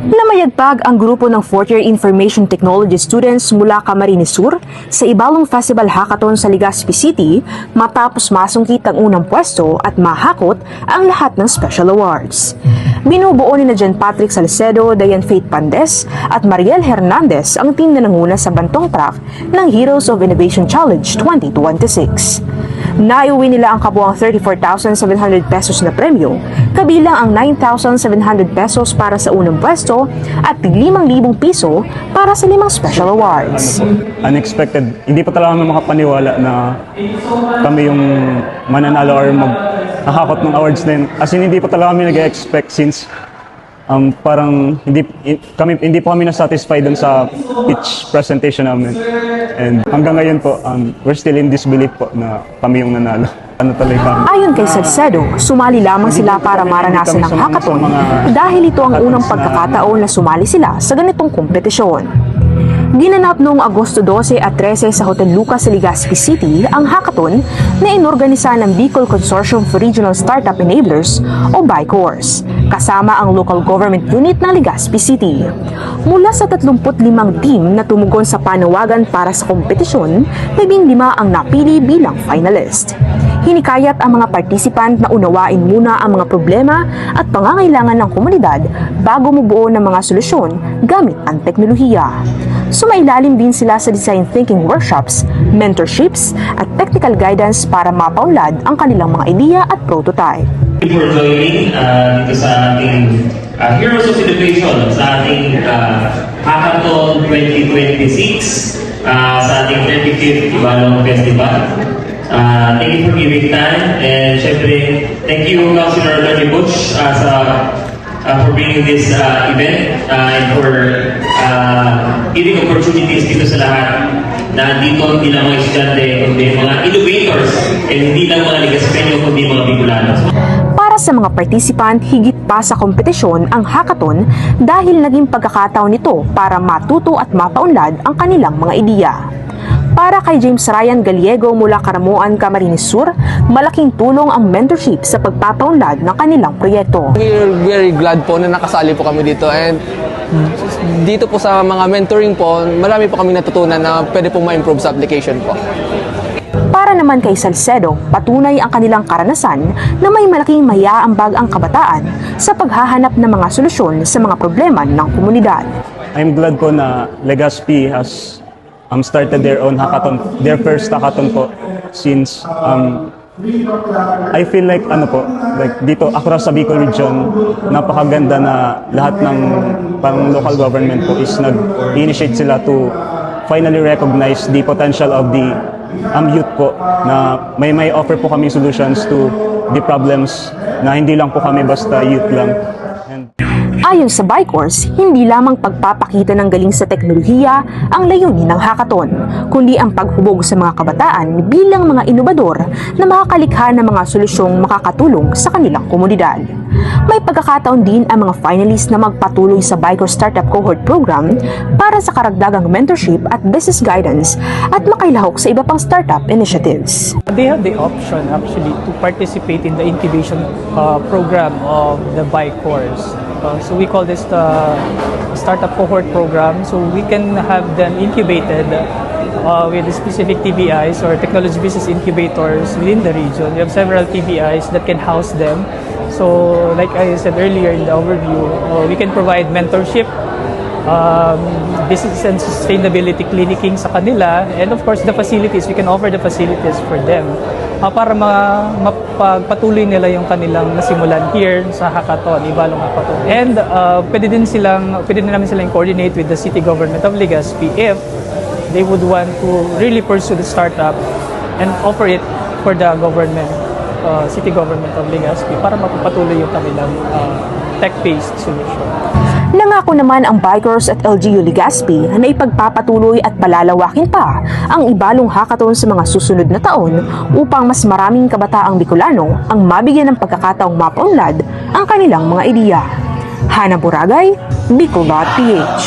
Namayagpag ang grupo ng 4th Year Information Technology students mula Camarines Sur sa Ibalong Festival Hackathon sa Legazpi City matapos masungkit ang unang pwesto at mahakot ang lahat ng special awards. Binubuo ni Jan Patrick Salcedo, Diane Faith Pandes at Mariel Hernandez ang team na nanguna sa bantong track ng Heroes of Innovation Challenge 2026. Naiuwi nila ang kabuang 34,700 pesos na premyo, kabilang ang 9,700 pesos para sa unang pwesto at 5,000 piso para sa 5 special awards. Unexpected. Hindi pa talaga makapaniwala na kami yung mananalo or maghahakot ng awards na yun. As in, hindi pa talaga kami nag-expect since parang hindi po kami na-satisfied dun sa pitch presentation namin. And hanggang ngayon po, we're still in disbelief po na kami yung nanalo. Ayon kay Salcedo, sumali lamang sila para maranasan ang hackathon dahil ito ang unang pagkakataon na sumali sila sa ganitong kompetisyon. Ginanap noong Agosto 12 at 13 sa Hotel Lucas sa Legazpi City ang hackathon na inorganisa ng Bicol Consortium for Regional Startup Enablers o BICORS, kasama ang local government unit ng Legazpi City. Mula sa 35 team na tumugon sa panawagan para sa kompetisyon, 15 ang napili bilang finalist. Hinikayat ang mga participant na unawain muna ang mga problema at pangangailangan ng komunidad bago mabuo ng mga solusyon gamit ang teknolohiya. Sumailalim din sila sa design thinking workshops, mentorships at technical guidance para mapaunlad ang kanilang mga ideya at prototype. Thank you for joining dito sa ating Heroes of Innovation, sa ating Hackathon 2026, sa ating 35th Ibalong Festival. Thank you for giving time, and syempre, thank you Councilor Tony Butch for bringing this event and for giving opportunities dito sa lahat na dito hindi lang mga estudyante, kundi mga innovators, and hindi lang mga Legazpenyo, kundi mga Bicolano. Para sa mga participant, higit pa sa kompetisyon ang hackathon dahil naging pagkakataon nito para matuto at mapaunlad ang kanilang mga ideya. Para kay James Ryan Gallego mula Caramuan, Camarines Sur, malaking tulong ang mentorship sa pagpapaunlad ng kanilang proyekto. We're very glad po na nakasali po kami dito, and dito po sa mga mentoring po, marami po kami natutunan na pwede pong ma-improve sa application po. Para naman kay Salcedo, patunay ang kanilang karanasan na may malaking mayaambag ang kabataan sa paghahanap ng mga solusyon sa mga problema ng komunidad. I'm glad po na Legazpi has started their own hackathon, their first hackathon po since I feel like dito across sa Bicol region, napakaganda na lahat ng local government po is nag-initiate sila to finally recognize the potential of the youth po, na may offer po kami solutions to the problems na hindi lang po kami basta youth lang. Ayon sa BICORS, hindi lamang pagpapakita ng galing sa teknolohiya ang layunin ng hackathon, kundi ang paghubog sa mga kabataan bilang mga inobador na makakalikha ng mga solusyong makakatulong sa kanilang komunidad. May pagkakataon din ang mga finalists na magpatuloy sa BICORS Startup Cohort Program para sa karagdagang mentorship at business guidance at makailahok sa iba pang startup initiatives. They have the option actually to participate in the incubation program of the BICORS. So we call this the Startup Cohort Program. So we can have them incubated with specific TBIs or technology business incubators within the region. We have several TBIs that can house them. So like I said earlier in the overview, we can provide mentorship, business and sustainability clinicking sa kanila, and of course the facilities, we can offer the facilities for them para mapagpatuloy nila yung kanilang nasimulan here sa hackathon, Ibalong Hackathon. And pwede din namin silang coordinate with the city government of Legazpi if they would want to really pursue the startup and offer it for the government, city government of Legazpi para mapapatuloy yung kanilang tech-based solution. Nangako naman ang BICORS at LGU Legazpi na ipagpapatuloy at palalawakin pa ang Ibalong Hackathon sa mga susunod na taon upang mas maraming kabataang Bicolano ang mabigyan ng pagkakataong mapaunlad ang kanilang mga ideya. Hana Boragay, Bicol.ph.